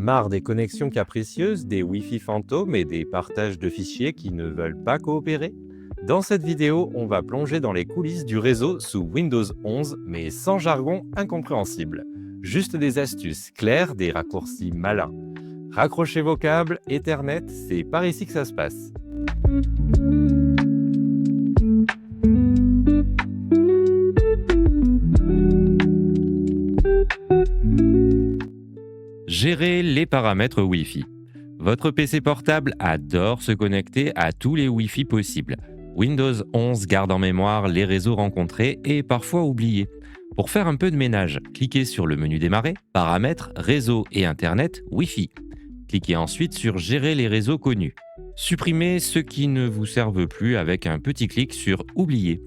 Marre des connexions capricieuses, des Wi-Fi fantômes et des partages de fichiers qui ne veulent pas coopérer? Dans cette vidéo, on va plonger dans les coulisses du réseau sous Windows 11, mais sans jargon incompréhensible. Juste des astuces claires, des raccourcis malins. Raccrochez vos câbles, Ethernet, c'est par ici que ça se passe. Gérez les paramètres Wi-Fi. Votre PC portable adore se connecter à tous les Wi-Fi possibles. Windows 11 garde en mémoire les réseaux rencontrés et parfois oubliés. Pour faire un peu de ménage, cliquez sur le menu Démarrer, Paramètres, Réseau et Internet, Wi-Fi. Cliquez ensuite sur Gérer les réseaux connus. Supprimez ceux qui ne vous servent plus avec un petit clic sur Oublier.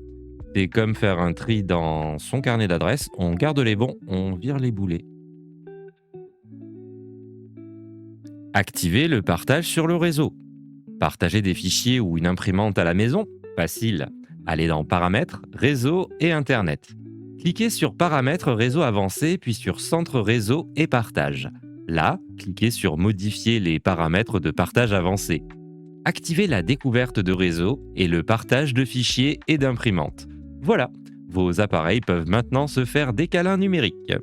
C'est comme faire un tri dans son carnet d'adresses, on garde les bons, on vire les boulets. Activez le partage sur le réseau. Partager des fichiers ou une imprimante à la maison? Facile. Allez dans Paramètres, Réseau et Internet. Cliquez sur Paramètres réseau avancé, puis sur Centre réseau et partage. Là, cliquez sur Modifier les paramètres de partage avancé. Activez la découverte de réseau et le partage de fichiers et d'imprimantes. Voilà, vos appareils peuvent maintenant se faire des câlins numériques.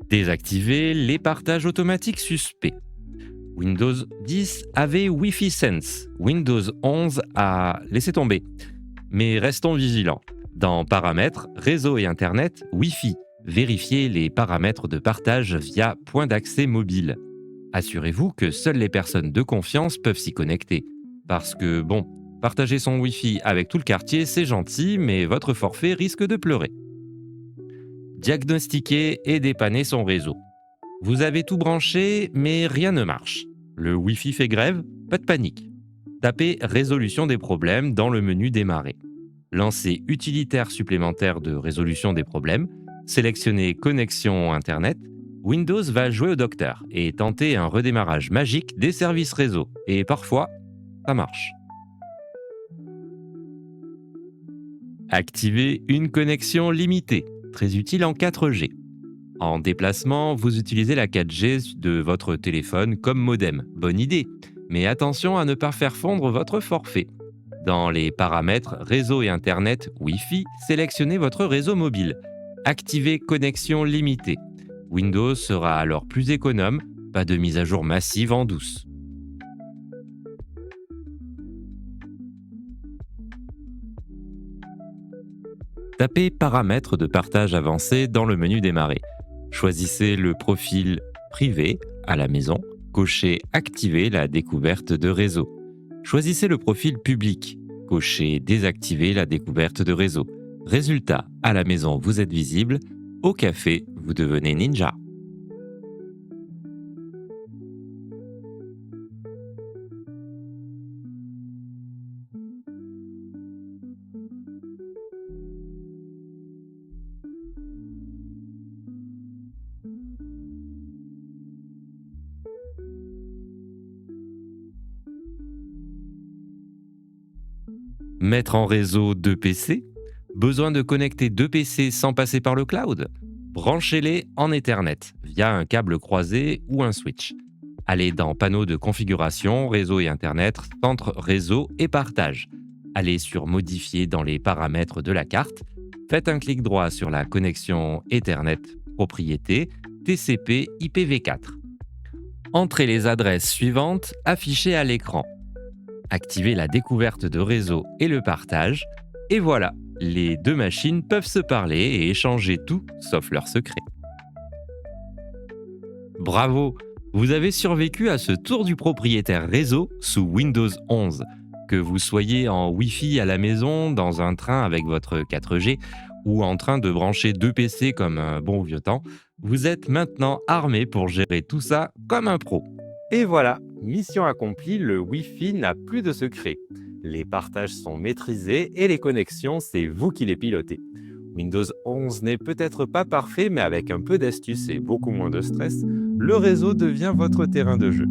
Désactivez les partages automatiques suspects. Windows 10 avait Wi-Fi Sense. Windows 11 a laissé tomber. Mais restons vigilants. Dans Paramètres, Réseau et Internet, Wi-Fi, vérifiez les paramètres de partage via point d'accès mobile. Assurez-vous que seules les personnes de confiance peuvent s'y connecter. Parce que, bon, partager son Wi-Fi avec tout le quartier, c'est gentil, mais votre forfait risque de pleurer. Diagnostiquer et dépanner son réseau. Vous avez tout branché, mais rien ne marche. Le Wi-Fi fait grève? Pas de panique. Tapez Résolution des problèmes dans le menu Démarrer. Lancez Utilitaire supplémentaire de résolution des problèmes. Sélectionnez Connexion Internet. Windows va jouer au docteur et tenter un redémarrage magique des services réseau. Et parfois, ça marche. Activez une connexion limitée, très utile en 4G. En déplacement, vous utilisez la 4G de votre téléphone comme modem. Bonne idée, mais attention à ne pas faire fondre votre forfait. Dans les paramètres Réseau et Internet Wi-Fi, sélectionnez votre réseau mobile. Activez Connexion limitée. Windows sera alors plus économe, pas de mise à jour massive en douce. Tapez Paramètres de partage avancé dans le menu Démarrer. Choisissez le profil privé à la maison. Cochez Activer la découverte de réseau. Choisissez le profil public. Cochez Désactiver la découverte de réseau. Résultat, à la maison, vous êtes visible. Au café, vous devenez ninja. Mettre en réseau deux PC? Besoin de connecter deux PC sans passer par le cloud? Branchez-les en Ethernet via un câble croisé ou un switch. Allez dans Panneau de configuration, Réseau et Internet, Centre réseau et partage. Allez sur Modifier dans les paramètres de la carte. Faites un clic droit sur la connexion Ethernet, propriété, TCP IPv4. Entrez les adresses suivantes affichées à l'écran. Activez la découverte de réseau et le partage. Et voilà, les deux machines peuvent se parler et échanger tout sauf leurs secrets. Bravo! Vous avez survécu à ce tour du propriétaire réseau sous Windows 11. Que vous soyez en Wi-Fi à la maison, dans un train avec votre 4G ou en train de brancher deux PC comme un bon vieux temps, vous êtes maintenant armé pour gérer tout ça comme un pro. Et voilà, mission accomplie, le Wi-Fi n'a plus de secret. Les partages sont maîtrisés et les connexions, c'est vous qui les pilotez. Windows 11 n'est peut-être pas parfait, mais avec un peu d'astuce et beaucoup moins de stress, le réseau devient votre terrain de jeu.